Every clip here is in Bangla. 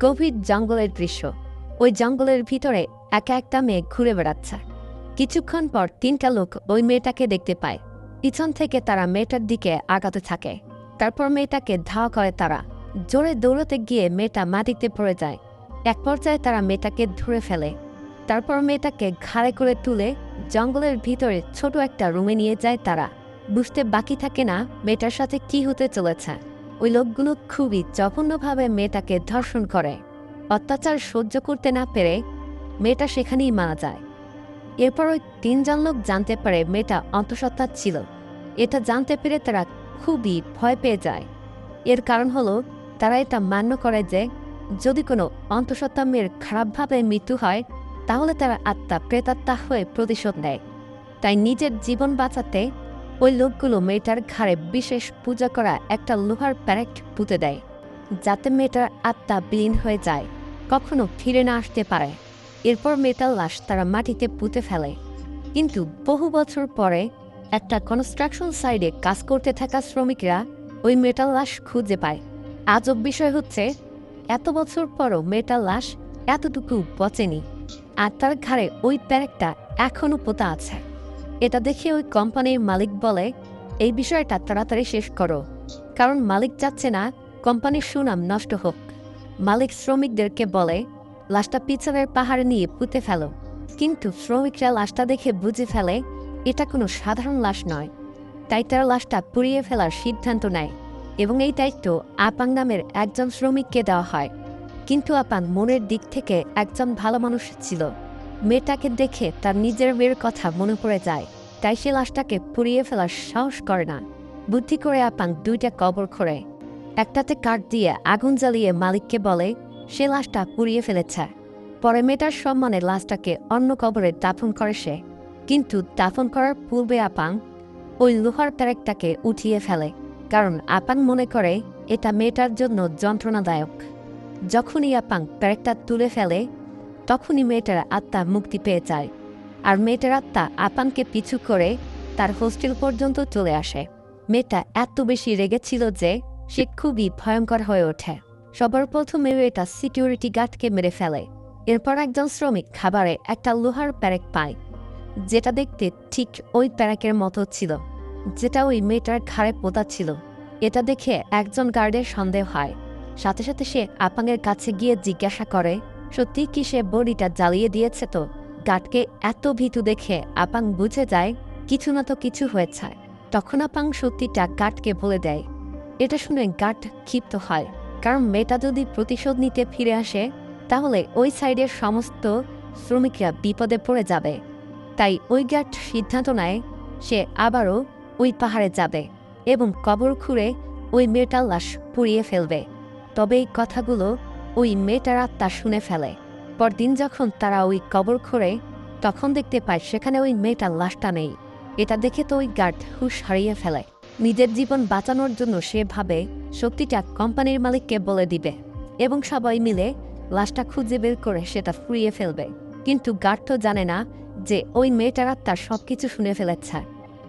গভীর জঙ্গলের দৃশ্য। ওই জঙ্গলের ভিতরে একা একটা মেয়ে ঘুরে বেড়াচ্ছে। কিছুক্ষণ পর 3টা লোক ওই মেয়েটাকে দেখতে পায়। পিছন থেকে তারা মেয়েটার দিকে আগাতে থাকে। তারপর মেয়েটাকে ধাওয়া করে তারা। জোরে দৌড়তে গিয়ে মেয়েটা মাটিতে পড়ে যায়। এক পর্যায়ে তারা মেয়েটাকে ধরে ফেলে। তারপর মেয়েটাকে ঘাড়ে করে তুলে জঙ্গলের ভিতরে ছোট একটা রুমে নিয়ে যায় তারা। বুঝতে বাকি থাকে না মেয়েটার সাথে কি হতে চলেছে। ওই লোকগুলো খুবই জঘন্যভাবে মেয়েটাকে ধর্ষণ করে। অত্যাচার সহ্য করতে না পেরে মেয়েটা সেখানেই মারা যায়। এরপর ওই 3জন লোক জানতে পারে মেয়েটা অন্তঃসত্ত্বা ছিল। এটা জানতে পেরে তারা খুবই ভয় পেয়ে যায়। এর কারণ হলো তারা এটা মান্য করে যে যদি কোনো অন্তঃসত্ত্বা মেয়ের খারাপভাবে মৃত্যু হয় তাহলে তারা আত্মা প্রেতাত্মা হয়ে প্রতিশোধ নেয়। তাই নিজের জীবন বাঁচাতে ওই লোকগুলো মেয়েটার ঘাড়ে বিশেষ পূজা করা একটা লোহার প্যারেক্ট পুঁতে দেয়, যাতে মেয়েটার আত্মা বিলীন হয়ে যায়, কখনো ফিরে না আসতে পারে। এরপর মেয়েটার লাশ তারা মাটিতে পুঁতে ফেলে। কিন্তু বহু বছর পরে একটা কনস্ট্রাকশন সাইটে কাজ করতে থাকা শ্রমিকরা ওই মেয়েটার লাশ খুঁজে পায়। আজব বিষয় হচ্ছে এত বছর পরও মেয়েটার লাশ এতটুকু পচেনি, আর তার ঘাড়ে ওই প্যারেকটা এখনও পোতা আছে। এটা দেখে ওই কোম্পানির মালিক বলে, এই বিষয়টা তাড়াতাড়ি শেষ করো, কারণ মালিক চাচ্ছে না কোম্পানির সুনাম নষ্ট হোক। মালিক শ্রমিকদেরকে বলে, লাশটা পিছনের পাহাড়ে নিয়ে পুঁতে ফেলো। কিন্তু শ্রমিকরা লাশটা দেখে বুঝে ফেলে এটা কোনো সাধারণ লাশ নয়। তাই তারা লাশটা পুড়িয়ে ফেলার সিদ্ধান্ত নেয় এবং এই দায়িত্ব আপাং নামের একজন শ্রমিককে দেওয়া হয়। কিন্তু আপাং মনের দিক থেকে একজন ভালো মানুষ ছিল। মেয়েটাকে দেখে তার নিজের মেয়ের কথা মনে পড়ে যায়, তাই সে লাশটাকে পুড়িয়ে ফেলার সাহস করে না। বুদ্ধি করে আপাং 2টা কবর খোঁড়ে। একটাতে কাঠ দিয়ে আগুন জ্বালিয়ে মালিককে বলে সে লাশটা পুড়িয়ে ফেলেছে। পরে মেয়েটার সম্মানে লাশটাকে অন্য কবরে দাফন করে সে। কিন্তু দাফন করার পূর্বে আপাং ওই লোহার প্যারেকটাকে উঠিয়ে ফেলে, কারণ আপাং মনে করে এটা মেয়েটার জন্য যন্ত্রণাদায়ক। যখনই আপাং প্যারেকটা তুলে ফেলে তখনই মেয়েটার আত্মা মুক্তি পেয়ে যায়, আর মেয়েটার আত্মা আপাংকে পিছু করে তার হোস্টেল পর্যন্ত চলে আসে। মেয়েটা এত বেশি রেগেছিল যে সে খুবই ভয়ঙ্কর হয়ে ওঠে। সবার প্রথমে মেয়েটা সিকিউরিটি গার্ডকে মেরে ফেলে। এরপর একজন শ্রমিক খাবারে একটা লোহার প্যারেক পায়, যেটা দেখতে ঠিক ওই প্যারেকের মতো ছিল যেটা ওই মেয়েটার ঘাড়ে পোতা ছিল। এটা দেখে একজন গার্ডের সন্দেহ হয়। সাথে সাথে সে আপাংয়ের কাছে গিয়ে জিজ্ঞাসা করে সত্যি কি সে বডিটা জ্বালিয়ে দিয়েছে। তো গার্ডকে এত ভীতু দেখে আপাং বুঝে যায় কিছু না তো কিছু হয়েছে। তখন আপাং সত্যিটা গার্ডকে বলে দেয়। এটা শুনে গার্ড ক্ষিপ্ত হয়, কারণ মেয়েটা যদি প্রতিশোধ নিতে ফিরে আসে তাহলে ওই সাইডের সমস্ত শ্রমিকরা বিপদে পড়ে যাবে। তাই ওই গার্ড সিদ্ধান্ত নেয় সে আবারও ওই পাহাড়ে যাবে এবং কবর খুঁড়ে ওই মেয়েটার লাশ পুড়িয়ে ফেলবে। তবে এই কথাগুলো ওই মেয়েটার আত্মা শুনে ফেলে। পরদিন যখন তারা ওই কবর খুঁড়ে তখন দেখতে পায় সেখানে ওই মেয়েটার লাশটা নেই। এটা দেখে তো ওই গার্ড হুঁশ হারিয়ে ফেলে। নিজের জীবন বাঁচানোর জন্য সে ভাবে শক্তিটা কোম্পানির মালিককে বলে দিবে এবং সবাই মিলে লাশটা খুঁজে বের করে সেটা পুড়িয়ে ফেলবে। কিন্তু গার্ড তো জানে না যে ওই মেয়েটার আত্মা সবকিছু শুনে ফেলেছে,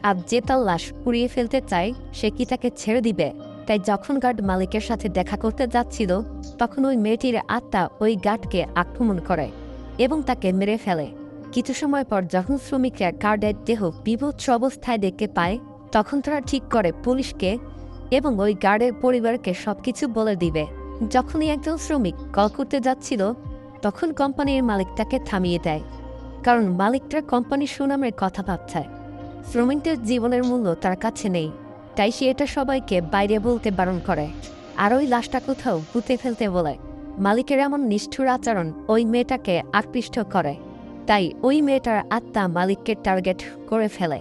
আর যে তার লাশ পুড়িয়ে ফেলতে চায় সে কি তাকে ছেড়ে দিবে। তাই যখন গার্ড মালিকের সাথে দেখা করতে যাচ্ছিল তখন ওই মেয়েটির আত্মা ওই গার্ডকে আক্রমণ করে এবং তাকে মেরে ফেলে। কিছু সময় পর যখন শ্রমিকরা গার্ডের দেহ বিভৎস অবস্থায় দেখতে পায় তখন তারা ঠিক করে পুলিশকে এবং ওই গার্ডের পরিবারকে সবকিছু বলে দিবে। যখনই একজন শ্রমিক কল করতে যাচ্ছিল তখন কোম্পানির মালিক তাকে থামিয়ে দেয়, কারণ মালিকটা কোম্পানির সুনামের কথা ভাবছে। শ্রমিকদের জীবনের মূল্য তার কাছে নেই, তাই সে এটা সবাইকে বাইরে বলতে বারণ করে আর ওই লাশটা কোথাও পুঁতে ফেলতে বলে। মালিকের এমন নিষ্ঠুর আচরণ ওই মেয়েটাকে আকৃষ্ট করে, তাই ওই মেয়েটার আত্মা মালিককে টার্গেট করে ফেলে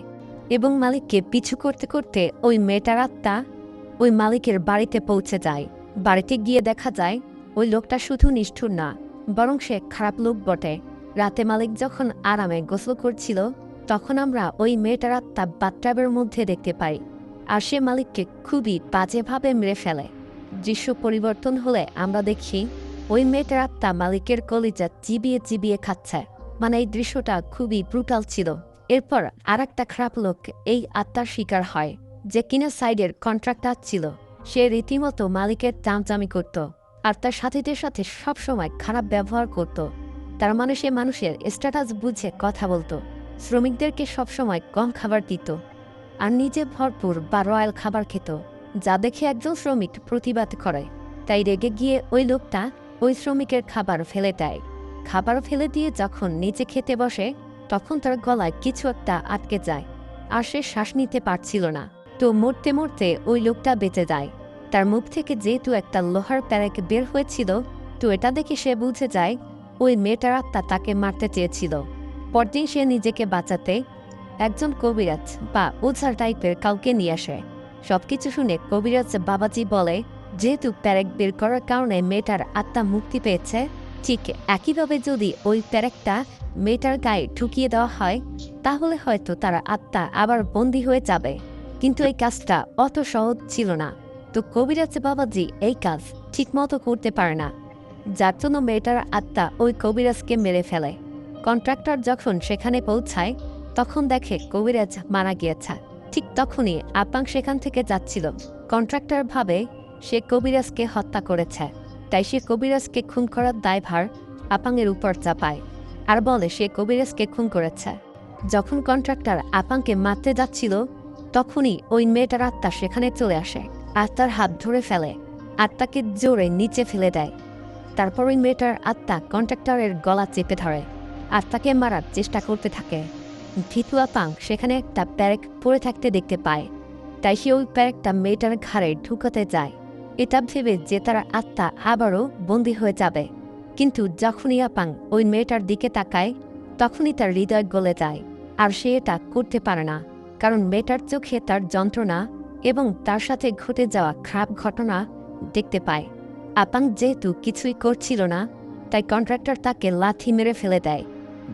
এবং মালিককে পিছু করতে করতে ওই মেয়েটার আত্মা ওই মালিকের বাড়িতে পৌঁছে যায়। বাড়িতে গিয়ে দেখা যায় ওই লোকটা শুধু নিষ্ঠুর না, বরং সে খারাপ লোক বটে। রাতে মালিক যখন আরামে গোসল করছিল তখন আমরা ওই মেয়েটার আত্মা বাথটাবের মধ্যে দেখতে পাই, আর সে মালিককে খুবই বাজেভাবে মেরে ফেলে। দৃশ্য পরিবর্তন হলে আমরা দেখি ওই মেয়েটার আত্মা মালিকের কলিজা চিবিয়ে চিবিয়ে খাচ্ছে। মানে এই দৃশ্যটা খুবই ব্রুটাল ছিল। এরপর আর একটা খারাপ লোক এই আত্মার শিকার হয়, যে কিনা সাইডের কন্ট্রাক্টর ছিল। সে রীতিমতো মালিকের চামচামি করত আর তার সাথীদের সাথে সবসময় খারাপ ব্যবহার করত। তার মানে সে মানুষের স্ট্যাটাস বুঝে কথা বলতো, শ্রমিকদেরকে সবসময় কম খাবার দিত আর নিজে ভরপুর বা রয়্যাল খাবার খেত, যা দেখে একজন শ্রমিক প্রতিবাদ করে। তাই রেগে গিয়ে ওই লোকটা ওই শ্রমিকের খাবার ফেলে দেয়। খাবার ফেলে দিয়ে যখন নিচে খেতে বসে তখন তার গলায় কিছু একটা আটকে যায় আর সে শ্বাস নিতে পারছিল না। তো মরতে মরতে ওই লোকটা বেঁচে যায়। তার মুখ থেকে যেহেতু একটা লোহার প্যারেক বের হয়েছিল, তো এটা দেখে সে বুঝে যায় ওই মেয়েটার আত্মা তাকে মারতে চেয়েছিল। পরদিন সে নিজেকে বাঁচাতে একজন কবিরাজ বা ওঝা টাইপের কাউকে নিয়ে আসে। সবকিছু শুনে কবিরাজ বাবাজি বলে, যেহেতু প্যারেক বের করার কারণে মেয়েটার আত্মা মুক্তি পেয়েছে, ঠিক একইভাবে যদি ওই প্যারেকটা মেয়েটার গায়ে ঢুকিয়ে দেওয়া হয় তাহলে হয়তো তার আত্মা আবার বন্দী হয়ে যাবে। কিন্তু এই কাজটা অত সহজ ছিল না। তো কবিরাজ বাবাজি এই কাজ ঠিকমতো করতে পারে না, যার জন্য মেয়েটার আত্মা ওই কবিরাজকে মেরে ফেলে। কন্ট্রাক্টর যখন সেখানে পৌঁছায় তখন দেখে কবিরাজ মারা গিয়েছে। ঠিক তখনই আপাং সেখান থেকে যাচ্ছিল। কন্ট্রাক্টর ভাবে সে কবিরাজকে হত্যা করেছে, তাই সে কবিরাজকে খুন করার দায়ভার আপাংয়ের উপর চাপায় আর বলে সে কবিরাজকে খুন করেছে। যখন কন্ট্রাক্টর আপাংকে মারতে যাচ্ছিল তখনই ওই মেয়েটার আত্মা সেখানে চলে আসে আর তার হাত ধরে ফেলে, আত্মাকে জোরে নিচে ফেলে দেয়। তারপর ওই মেয়েটার আত্মা কন্ট্রাক্টরের গলা চেপে ধরে আর তাকে মারার চেষ্টা করতে থাকে। ভিতু আপাং সেখানে একটা প্যারেক পড়ে থাকতে দেখতে পায়, তাই সে ওই প্যারেকটা মেয়েটার ঘাড়ে ঢুকাতে যায়, এটা ভেবে যে তার আত্মা আবারও বন্দী হয়ে যাবে। কিন্তু যখনই আপাং ওই মেয়েটার দিকে তাকায় তখনই তার হৃদয় গলে যায় আর সে এটা করতে পারে না, কারণ মেয়েটার চোখে তার যন্ত্রণা এবং তার সাথে ঘটে যাওয়া খারাপ ঘটনা দেখতে পায়। আপাং যেহেতু কিছুই করছিল না তাই কন্ট্রাক্টর তাকে লাথি মেরে ফেলে দেয়,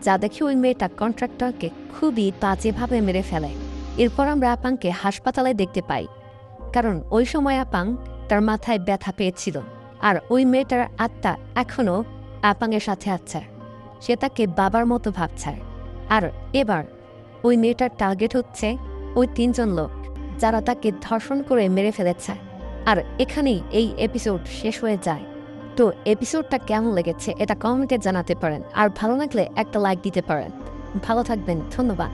যা দেখে ওই মেয়েটা কন্ট্রাক্টরকে খুবই বাজেভাবে মেরে ফেলে। এরপর আমরা আপাংকে হাসপাতালে দেখতে পাই, কারণ ওই সময় আপাং তার মাথায় ব্যথা পেয়েছিল আর ওই মেয়েটার আত্মা এখনও আপাংয়ের সাথে আছে। সে তাকে বাবার মতো ভাবছে। আর এবার ওই মেয়েটার টার্গেট হচ্ছে ওই 3 জন লোক যারা তাকে ধর্ষণ করে মেরে ফেলেছে। আর এখানেই এই এপিসোড শেষ হয়ে যায়। তো এপিসোডটা কেমন লেগেছে এটা কমেন্টে জানাতে পারেন, আর ভালো লাগলে একটা লাইক দিতে পারেন। ভালো থাকবেন, ধন্যবাদ।